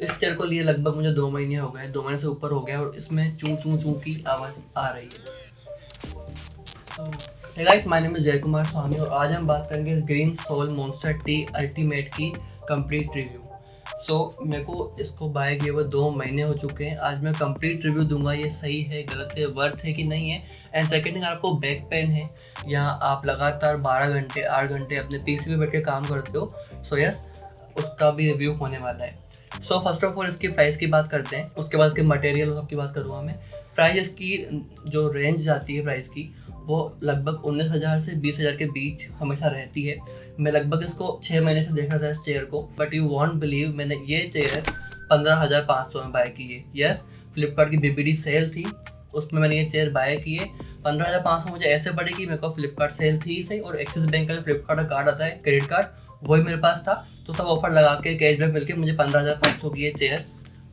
इस चेयर को लिए लगभग मुझे 2 महीने हो गए, 2 महीने से ऊपर हो गया और इसमें चूं चूं चूं की आवाज़ आ रही है। Hey guys, my name is Jay Kumar Swamy और आज हम बात करेंगे green soul monster T ultimate की कंप्लीट रिव्यू। मेरे को इसको बाय किए हुए 2 महीने हो चुके हैं। आज मैं कंप्लीट रिव्यू दूंगा, ये सही है, गलत है, वर्थ है कि नहीं है। एंड सेकंड थिंग, आपको बैक पेन है या आप लगातार 12 घंटे 8 घंटे अपने पीसी पे बैठ के काम करते हो, यस, उसका भी रिव्यू होने वाला है। फर्स्ट ऑफ ऑल इसकी प्राइस की बात करते हैं, उसके बाद इसके मटेरियल सबकी बात करूँगा मैं। प्राइस इसकी जो रेंज जाती है प्राइस की, वो लगभग 19,000 से 20,000 के बीच हमेशा रहती है। मैं लगभग इसको 6 महीने से देख रहा था इस चेयर को, बट यू वॉन्ट बिलीव, मैंने ये चेयर 15,500 में बाय की है। यस, फ्लिपकार्ट की बीबीडी सेल थी, उसमें मैंने ये चेयर बाय की है। 15,500 मुझे ऐसे पड़ी कि मेरे को फ्लिपकार्ट सेल थी सही, और एक्सिस बैंक का जो फ्लिपकार्ट का कार्ड आता है, क्रेडिट कार्ड, वही मेरे पास था, तो सब ऑफर लगा के कैशबैक मिलके मुझे 15,500 की ये चेयर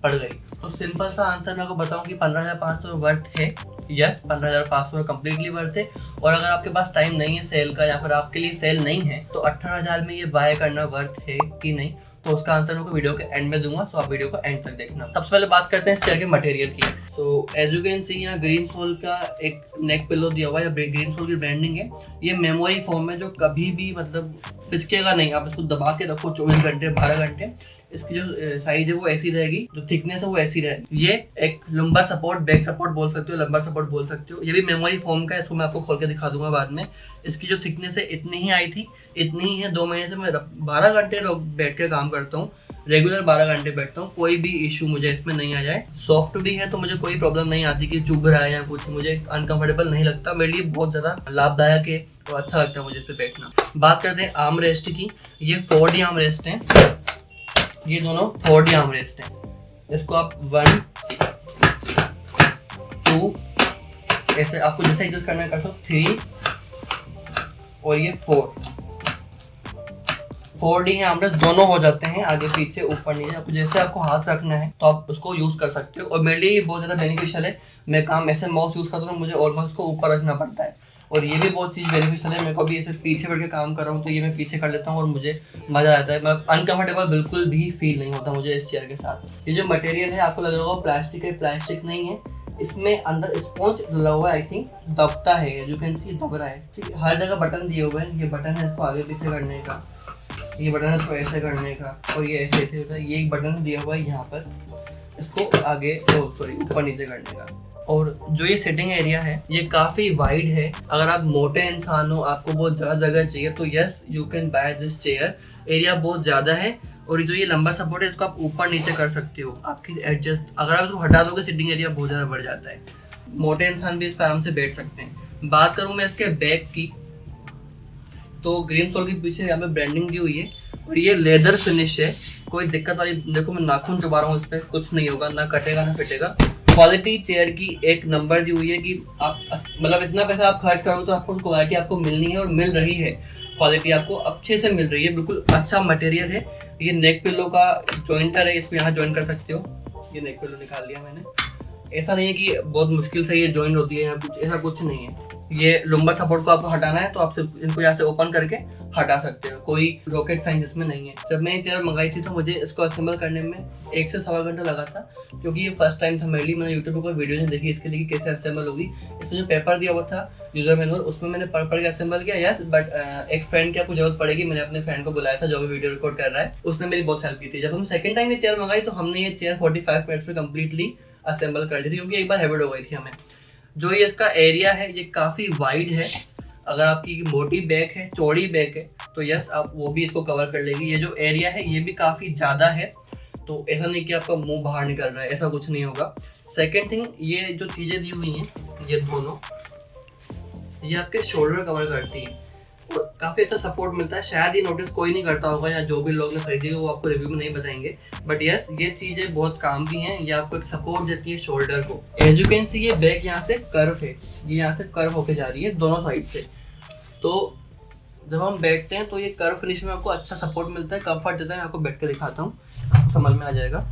पड़ गई। तो सिंपल सा आंसर मैं आपको बताऊं कि 15,500 वर्थ है। यस, 15,500 कम्प्लीटली वर्थ है। और अगर आपके पास टाइम नहीं है सेल का, या फिर आपके लिए सेल नहीं है, तो 18,000 में ये बाय करना वर्थ है कि नहीं, तो उसका आंसर मैं वीडियो के एंड में दूंगा। आप वीडियो को एंड तक देखना। सबसे पहले बात करते हैं इस चेयर के मटेरियल की। एज यू कैन सी, यहाँ ग्रीन सोल का एक नेक पिलो दिया हुआ है, ग्रीन सोल की ब्रांडिंग है। ये मेमोरी फोम है जो कभी भी मतलब पिचकेगा नहीं। आप इसको दबा के रखो 24 घंटे 12 घंटे, इसकी जो साइज है वो ऐसी रहेगी, जो थिकनेस है वो ऐसी रहेगी। ये एक लंबा सपोर्ट, बैक सपोर्ट बोल सकते हो, लंबा सपोर्ट बोल सकते हो। ये भी मेमोरी फोम का है, इसको मैं आपको खोल के दिखा दूंगा बाद में। इसकी जो थिकनेस है इतनी ही आई थी, इतनी ही है। 2 महीने से मैं 12 घंटे बैठ के काम करता हूँ, रेगुलर 12 घंटे बैठता हूँ, कोई भी इशू मुझे इसमें नहीं आ जाए। सॉफ्ट भी है तो मुझे कोई प्रॉब्लम नहीं आती कि चुभ रहा है या कुछ, मुझे अनकंफर्टेबल नहीं लगता। मेरे लिए बहुत ज़्यादा लाभदायक है और अच्छा लगता है मुझे इस पर बैठना। बात करते हैं आर्म रेस्ट की। ये 4D आर्म रेस्ट है, ये दोनों 4D आर्म रेस्ट हैं। इसको आप 1 2 ऐसे आपको जैसे एडजस्ट करना है कर सकते, 3 और ये 4D आर्म रेस्ट दोनों हो जाते हैं, आगे पीछे ऊपर नीचे। आपको जैसे आपको हाथ रखना है तो आप उसको यूज कर सकते हो। और मेरे लिए ये बहुत ज़्यादा बेनिफिशियल है। मैं काम ऐसे माउस यूज करता हूँ, मुझे ऑलमोस्ट उसको ऊपर रखना पड़ता है, और ये भी बहुत चीज़ बेनिफिशियल है। मेरे को भी ऐसे पीछे बैठ के काम कर रहा हूँ तो ये मैं पीछे कर लेता हूँ और मुझे मज़ा आता है। मैं अनकंफर्टेबल बिल्कुल भी फील नहीं होता मुझे इस चेयर के साथ। ये जो मटेरियल है आपको लग रहा होगा प्लास्टिक है, प्लास्टिक नहीं है। इसमें अंदर स्पॉन्ज डला हुआ है, आई थिंक दबता है, यू कैन सी दब रहा है। ठीक है, हर जगह बटन दिए हुए हैं। ये बटन है इसको आगे पीछे करने का, ये बटन है इसको ऐसे करने का, और ये ऐसे ऐसे होता है। ये एक बटन दिया हुआ है यहाँ पर, इसको आगे ऊपर नीचे करने का। और जो ये सिटिंग एरिया है ये काफ़ी वाइड है। अगर आप मोटे इंसान हो, आपको बहुत ज़्यादा जगह चाहिए, तो yes you can by this chair. Area बहुत ज़्यादा है, और जो ये लंबा सपोर्ट है इसको आप ऊपर नीचे कर सकते हो, आपकी एडजस्ट। अगर आप इसको हटा दोगे सिटिंग एरिया बहुत ज़्यादा बढ़ जाता है। मोटे इंसान भी इस पर आराम से बैठ सकते हैं। बात करूँ मैं इसके बैक की, तो ग्रीन सोल के पीछे यहाँ पे ब्रांडिंग दी हुई है, और ये लेदर फिनिश है। कोई दिक्कत वाली, देखो मैं नाखून चुबा रहा हूँ इस पर, कुछ नहीं होगा, ना कटेगा ना फिटेगा। क्वालिटी चेयर की एक नंबर दी हुई है कि आप मतलब इतना पैसा आप खर्च करोगे तो आपको क्वालिटी आपको मिलनी है, और मिल रही है। क्वालिटी आपको अच्छे से मिल रही है, बिल्कुल अच्छा मटेरियल है। ये नेक पिलो का जॉइंटर है, इसको यहाँ ज्वाइन कर सकते हो। ये नेक पिलो निकाल लिया मैंने। ऐसा नहीं है कि बहुत मुश्किल से ये ज्वाइन होती है या कुछ, ऐसा कुछ नहीं है। ये लंबा सपोर्ट को आपको हटाना है तो आप इनको यहाँ से ओपन करके हटा सकते हो, कोई रॉकेट साइंस इसमें नहीं है। जब मैं ये चेयर मंगाई थी तो मुझे इसको असेंबल करने में 1 से 1.25 घंटा लगा था, क्योंकि ये फर्स्ट टाइम था मेरे लिए। मैंने यूट्यूब पर कोई वीडियो नहीं देखी इसके लिए कि कैसे असेंबल होगी। इसमें जो पेपर दिया हुआ था यूजर मैनुअल, उसमें मैंने पढ़ के असेंबल किया। यस, बट एक फ्रेंड की आपको जरूरत पड़ेगी। मैंने अपने फ्रेंड को बुलाया था जो भी वीडियो रिकॉर्ड कर रहा है, उसने मेरी बहुत हेल्प की थी। जब हम सेकंड टाइम ये चेयर मंगाई तो हमने ये चेयर 45 मिनट्स में कम्प्लीटली असेंबल कर दी थी, क्योंकि एक बार हैबिट हो गई थी हमें। जो ये इसका एरिया है ये काफ़ी वाइड है। अगर आपकी मोटी बैक है, चौड़ी बैक है, तो यस आप वो भी इसको कवर कर लेगी। ये जो एरिया है ये भी काफ़ी ज़्यादा है, तो ऐसा नहीं कि आपका मुंह बाहर निकल रहा है, ऐसा कुछ नहीं होगा। सेकंड थिंग, ये जो चीज़ें दी हुई हैं ये दोनों, ये आपके शोल्डर कवर करती है, काफ़ी अच्छा सपोर्ट मिलता है। शायद ये नोटिस कोई नहीं करता होगा, या जो भी लोग ने खरीदी है वो आपको रिव्यू में नहीं बताएंगे, बट यस ये चीज़ें बहुत काम की हैं। ये आपको एक सपोर्ट देती है शोल्डर को। एज यू कैन सी, ये बैक यहाँ से कर्व है, ये यहाँ से कर्व होके जा रही है दोनों साइड से। तो जब हम बैठते हैं तो ये कर्व फिनिश में आपको अच्छा सपोर्ट मिलता है। कंफर्ट जैसा मैं आपको बैठ के दिखाता हूँ, आपको समझ में आ जाएगा।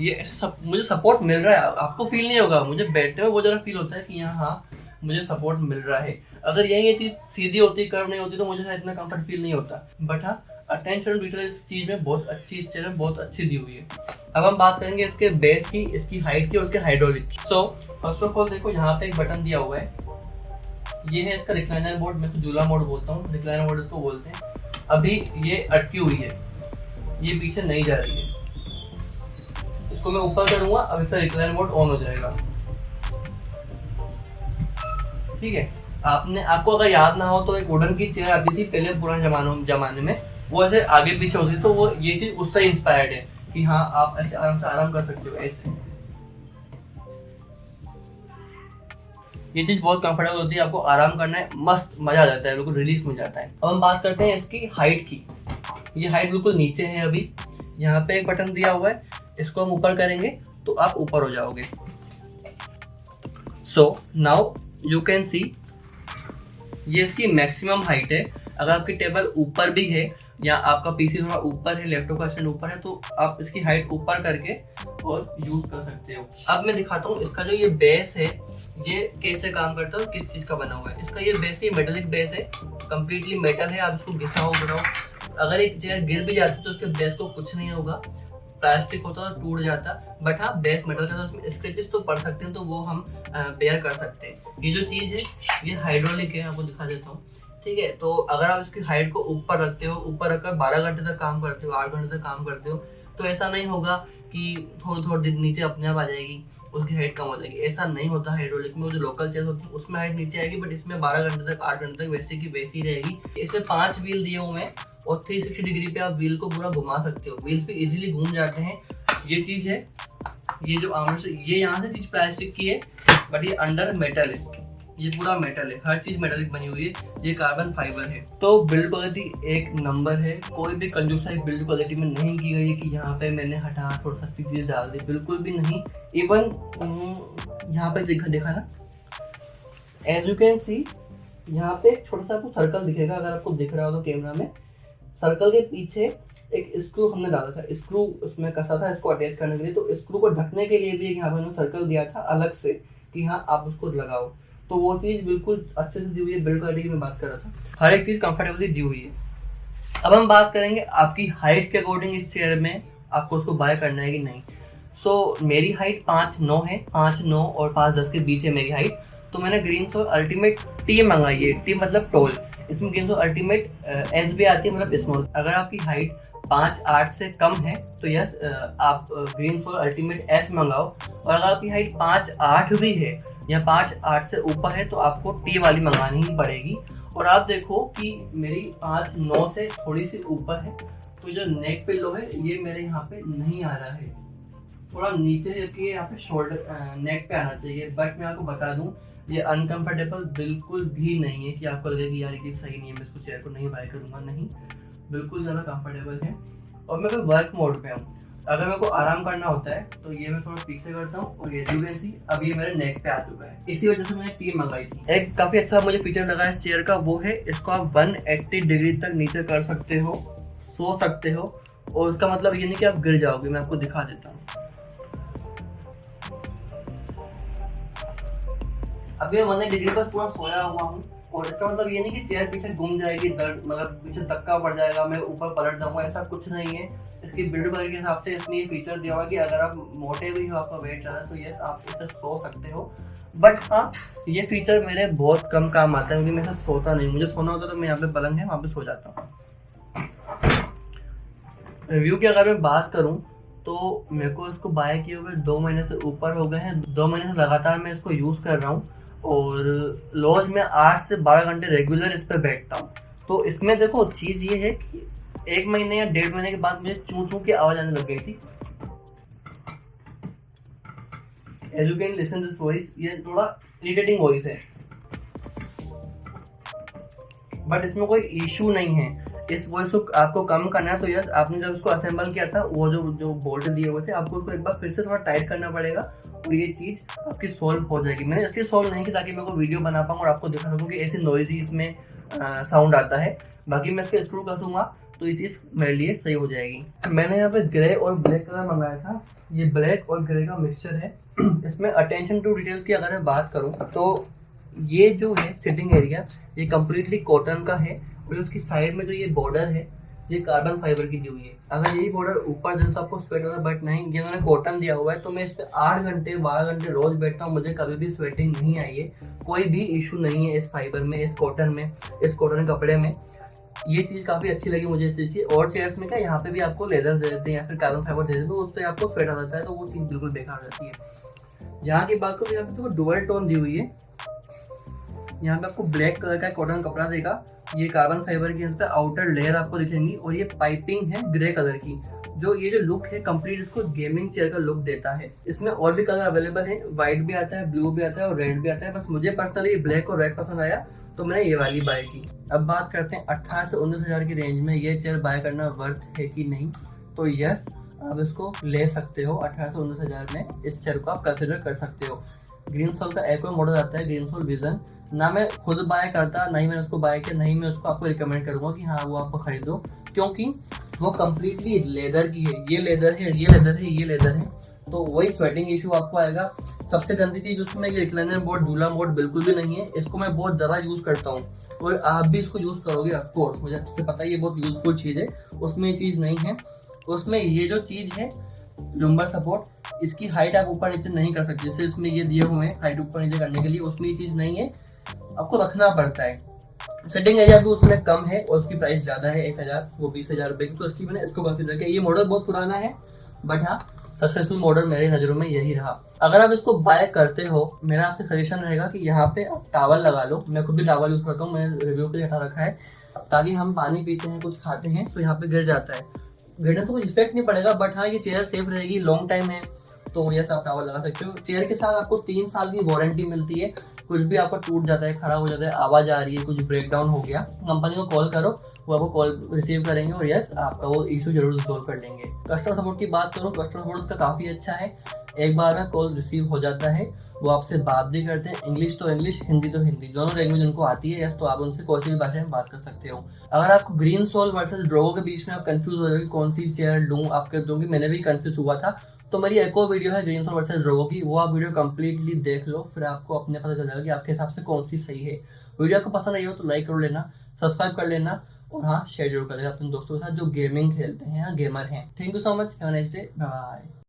ये मुझे सपोर्ट मिल रहा है, आपको फील नहीं होगा। मुझे बैठते हुए वो ज़रा फील होता है कि हाँ मुझे सपोर्ट मिल रहा है। अगर ये चीज़ सीधी होती, कर्व नहीं होती, तो मुझे इतना कंफर्ट फील नहीं होता। बट हाँ, अटेंशन डिटेल इस चीज में बहुत अच्छी, इस चीज में बहुत अच्छी दी हुई है। अब हम बात करेंगे इसके बेस की, इसकी हाइट की और इसके हाइड्रोलिक की। सो फर्स्ट ऑफ ऑल देखो यहाँ पे एक बटन दिया हुआ है, ये है इसका रिक्लाइनर मोड, मैं तो झूला मोड बोलता हूँ, रिक्लाइनर मोड इसको बोलते हैं। अभी ये अटकी हुई है, ये पीछे नहीं जा रही है, इसको मैं ऊपर करूंगा, अब इसका रिक्लाइनर मोड ऑन हो जाएगा। ठीक है, आपको अगर याद ना हो तो एक वुडन की चेयर आती थी पहले पुराने जमाने में, वो ऐसे आगे पीछे होती, तो वो ये चीज उससे इंस्पायर्ड है कि हाँ आप ऐसे आराम से आराम कर सकते हो ऐसे। ये चीज बहुत कंफर्टेबल होती है, आपको आराम करना है, मस्त मजा आ जाता है, बिल्कुल रिलीफ मिल जाता है। अब हम बात करते हैं इसकी हाइट की। ये हाइट बिल्कुल नीचे है, अभी यहाँ पे एक बटन दिया हुआ है, इसको हम ऊपर करेंगे तो आप ऊपर हो जाओगे। So now you can see, ये इसकी मैक्सिमम हाइट है। अगर आपकी टेबल ऊपर भी है या आपका पीसी थोड़ा ऊपर है, लैपटॉप का स्टैंड ऊपर है, तो आप इसकी हाइट ऊपर करके और यूज कर सकते हो। अब मैं दिखाता हूँ इसका जो ये बेस है ये कैसे काम करता है और किस चीज का बना हुआ है। इसका ये बेस है, मेटालिक बेस है, कंप्लीटली मेटल है। आप इसको घिसाओ बनाओ, अगर एक चेयर गिर भी जाती है तो उसके बेस को कुछ नहीं होगा, प्लास्टिक होता है टूट जाता, बट हाँ बेस मेटल का, तो उसमें स्क्रैचेस तो पड़ सकते हैं, तो वो हम बेयर कर सकते हैं। ये जो चीज़ है ये हाइड्रोलिक है, आपको दिखा देता हूँ। ठीक है, तो अगर आप इसकी हाइट को ऊपर रखते हो, ऊपर रखकर 12 घंटे तक काम करते हो, 8 घंटे तक काम करते हो, तो ऐसा नहीं होगा कि थोड़ी देर नीचे अपने आप आ जाएगी, उसकी हाइट कम हो जाएगी। ऐसा नहीं होता हाइड्रोलिक में। वो जो लोकल चेयर होती है उसमें हाइट नीचे आएगी, बट इसमें 12 घंटे तक 8 घंटे तक वैसे की वैसी रहेगी। इसमें 5 व्हील दिए हुए हैं और 360 डिग्री पे आप व्हील को पूरा घुमा सकते हो, व्हील्स पे इजीली घूम जाते हैं। ये चीज है, ये जो आर्मर से, ये यहाँ से चीज प्लास्टिक की है, बट ये अंडर मेटल है, ये पूरा मेटल है, हर चीज मेटलिक बनी हुई है, ये कार्बन फाइबर है। तो बिल्ड क्वालिटी एक नंबर है, कोई भी कंजूसाई बिल्ड क्वालिटी में नहीं की गई है कि यहाँ पे मैंने हटा थोड़ा सस्ती चीज डाल दी, बिल्कुल भी नहीं। इवन यहाँ पे देखा ना, एज यू कैन सी, यहाँ पे एक छोटा सा आपको सर्कल दिखेगा, अगर आपको दिख रहा हो तो कैमरा में, सर्कल के पीछे एक स्क्रू हमने डाला था, स्क्रू उसमें कसा था इसको अटैच करने के लिए, तो स्क्रू को ढकने के लिए भी एक यहाँ पे सर्कल दिया था अलग से कि हाँ आप उसको लगाओ। तो वो चीज़ बिल्कुल अच्छे से दी हुई है, बिल्ड क्वालिटी की मैं बात कर रहा था, हर एक चीज़ कंफर्टेबली दी हुई है। अब हम बात करेंगे आपकी हाइट के अकॉर्डिंग इस चेयर में आपको उसको बाय करना है कि नहीं। सो मेरी हाइट 5'9" है, 5'9" और 5'10" के बीच है मेरी हाइट। तो मैंने ग्रीनसोल अल्टीमेट टी मंगाई है, टी मतलब टॉल, इसमें ग्रीनसोल अल्टीमेट एस भी आती है, मतलब स्मॉल। अगर आपकी हाइट 5'8" से कम है तो यस आप ग्रीनसोल अल्टीमेट एस मंगाओ, और अगर आपकी हाइट 5'8" भी है या 5'8" से ऊपर है तो आपको टी वाली मंगानी ही पड़ेगी। और आप देखो कि मेरी 5'9" से थोड़ी सी ऊपर है, तो जो नेक पिलो है ये मेरे यहाँ पे नहीं आ रहा है, थोड़ा नीचे जबकि यहाँ पे शोल्डर नेक पे आना चाहिए। बट मैं आपको बता दूं ये अनकंफर्टेबल बिल्कुल भी नहीं है कि आपको लगे कि यार ये सही नहीं है, मैं इसको चेयर को नहीं बाय करूंगा, नहीं, बिल्कुल ज़्यादा कंफर्टेबल है। और मैं कोई वर्क मोड पे हूँ, अगर मेरे को आराम करना होता है तो ये मैं थोड़ा पीछे करता हूँ और ये सी अब ये मेरे नेक पे आ चुका है, इसी वजह से मैंने टी मंगाई थी। एक काफ़ी अच्छा मुझे फीचर लगा इस चेयर का, वो है इसको आप 180 डिग्री तक नीचे कर सकते हो, सो सकते हो, और उसका मतलब ये नहीं कि आप गिर जाओगे। मैं आपको दिखा देता हूँ, अभी मैं 180 डिग्री पर पूरा सोया हुआ हूँ, और इसका मतलब ये नहीं कि चेयर पीछे घूम जाएगी, दर्द मतलब पीछे धक्का पड़ जाएगा, मैं ऊपर पलट जाऊंगा, ऐसा कुछ नहीं है। इसकी बिल्ड क्वालिटी के हिसाब से इसमें ये फीचर दिया हुआ कि अगर आप मोटे भी हो, आपका वेट ज़्यादा, तो यस आप इसे सो सकते हो। बट हाँ, ये फीचर मेरे बहुत कम काम आता है, क्योंकि मैं इसे सोता नहीं, मुझे सोना होता तो मैं यहाँ पे पलंग है वहाँ पे सो जाता हूँ। रिव्यू की अगर मैं बात करूँ तो मेरे को इसको बाय किए हुए 2 महीने से ऊपर हो गए हैं, 2 महीने से लगातार मैं इसको यूज़ कर रहा हूँ, और रोज में 8 से 12 घंटे रेगुलर इस पर बैठता हूँ। तो इसमें देखो चीज़ ये है कि 1 महीने या 1.5 महीने के बाद मुझे चूं चूं की आवाज़ आने लग गई थी। As you can listen this voice, ये थोड़ा इरिटेटिंग वॉइस है, बट इसमें कोई इशू नहीं है। इस वॉइस को आपको कम करना है तो यस, आपने जब उसको असेंबल किया था वो जो बोल्ट दिए हुए थे, आपको उसको एक बार फिर से थोड़ा टाइट करना पड़ेगा और ये चीज़ आपकी सॉल्व हो जाएगी। मैंने इसलिए सॉल्व नहीं की ताकि मैं को वीडियो बना पाऊँ और आपको दिखा सकूँ कि ऐसी नॉइज़ी इसमें साउंड आता है। बाकी मैं इसके स्क्रू कसूँगा तो ये चीज़ मेरे लिए सही हो जाएगी। मैंने यहाँ पे ग्रे और ब्लैक कलर मंगाया था, ये ब्लैक और ग्रे का मिक्सचर है। इसमें अटेंशन टू डिटेल्स की अगर मैं बात करूँ तो ये जो है सिटिंग एरिया, ये कम्प्लीटली कॉटन का है, और उसकी साइड में जो ये बॉर्डर है ये कार्बन फाइबर की दी हुई है। अगर यही पाउडर ऊपर देते तो आपको स्वेट होता, बट नहीं, ये उन्होंने कॉटन दिया हुआ है। तो मैं इस पे 8 घंटे 12 घंटे रोज बैठता हूँ, मुझे कभी भी स्वेटिंग नहीं आई है, कोई भी इशू नहीं है इस फाइबर में, इस कॉटन कपड़े में। ये चीज़ काफ़ी अच्छी लगी मुझे इस चीज़ की। और चेयर्स में क्या, यहाँ पे भी आपको लेदर दे देते हैं या फिर कार्बन फाइबर दे देते हैं, तो उससे आपको स्वेट आ जाता है, तो वो चीज़ बिल्कुल बेकार हो जाती है। यहाँ की बात करूँ, यहाँ पे तो डुअल टोन दी हुई है। यहाँ पे आपको ब्लैक कलर का कॉटन कपड़ा देगा, ये कार्बन फाइबर की यहाँ पे आउटर लेयर आपको दिखेंगी, और ये पाइपिंग है ग्रे कलर की। ये जो लुक है कंप्लीट इसको गेमिंग चेयर का लुक देता है। इसमें और भी कलर अवेलेबल है, व्हाइट भी आता है, ब्लू भी आता है और रेड भी आता है। बस मुझे पर्सनली ब्लैक और रेड पसंद आया, तो मैंने ये वाली बाय की। अब बात करते हैं 18 से 19 हज़ार की रेंज में ये चेयर बाय करना वर्थ है कि नहीं। तो यस, आप इसको ले सकते हो। 18 से 19 हज़ार में इस चेयर को आप कंसिडर कर सकते हो। ग्रीनसोल का एक और मॉडल आता है, ग्रीनसोल विजन। ना मैं खुद बाय करता, ना ही मैंने उसको बाय किया, नहीं मैं उसको आपको रिकमेंड करूंगा कि हाँ वो आपको खरीदो, क्योंकि वो कम्प्लीटली लेदर की है। ये लेदर है, ये लेदर है, ये लेदर है, तो वही स्वेटिंग इशू आपको आएगा। सबसे गंदी चीज़ उसमें ये रिक्लाइनर मोड, झूला मोड बिल्कुल भी नहीं है। इसको मैं बहुत ज़्यादा यूज़ करता हूँ, और आप भी इसको यूज़ करोगे ऑफकोर्स, मुझे अच्छे से पता है, ये बहुत यूजफुल चीज़ है। उसमें ये चीज़ नहीं है। उसमें ये जो चीज़ है लुम्बर सपोर्ट, इसकी हाइट आप ऊपर नीचे नहीं कर सकते, जैसे इसमें ये दिए हुए हैं हाइट ऊपर नीचे करने के लिए, उसमें ये चीज़ नहीं है, आपको रखना पड़ता है। सेटिंग एरिया भी उसमें कम है और उसकी प्राइस ज़्यादा है, 1000, वो 20,000 रुपये की, तो इसलिए मैंने इसको कंसिडर किया। ये मॉडल बहुत पुराना है, बट हाँ सक्सेसफुल मॉडल मेरी नज़रों में यही रहा। अगर आप इसको बाय करते हो, मेरा आपसे सजेशन रहेगा कि यहाँ पे आप टावल लगा लो। मैं खुद भी टावल यूज़ करता हूँ, मैंने रिव्यू पे हटा रखा है, ताकि हम पानी पीते हैं, कुछ खाते हैं, तो यहाँ पे गिर जाता है। गिरने से कोई इफेक्ट नहीं पड़ेगा, बट हाँ ये चेयर सेफ रहेगी, लॉन्ग टाइम है, तो ये आप टावल लगा सकते हो। चेयर के साथ आपको 3 साल की वारंटी मिलती है। कुछ भी आपका टूट जाता है, खराब हो जाता है, आवाज़ आ रही है, कुछ ब्रेकडाउन हो गया, कंपनी को कॉल करो, वो आपको कॉल रिसीव करेंगे और यस आपका वो इशू जरूर रिजॉल्व कर लेंगे। कस्टमर सपोर्ट की बात करूँ, कस्टमर सपोर्ट उसका काफ़ी अच्छा है। एक बार में कॉल रिसीव हो जाता है, वो आपसे बात भी करते हैं, इंग्लिश तो इंग्लिश, हिंदी तो हिंदी, दोनों लैंग्वेज उनको आती है। यस, तो आप उनसे कोई सी भी भाषा में बात कर सकते हो। अगर आपको ग्रीनसोल वर्सेस ड्रोगो के बीच में आप कंफ्यूज हो जाओगे कौन सी चेयर लूँ, आप कर दूँगी, मैंने भी कंफ्यूज हुआ था, तो मेरी एक और वीडियो है ग्रीनसोल वर्सेस ड्रोगो की, वो आप वीडियो कंप्लीटली देख लो, फिर आपको अपने पता चल जाएगा कि आपके हिसाब से कौन सी सही है। वीडियो आपको पसंद आई हो तो लाइक कर लेना, सब्सक्राइब कर लेना, और हाँ शेयर जरूर कर लेना अपने दोस्तों के साथ जो गेमिंग खेलते हैं या गेमर हैं। Thank you so much, have a nice day, bye.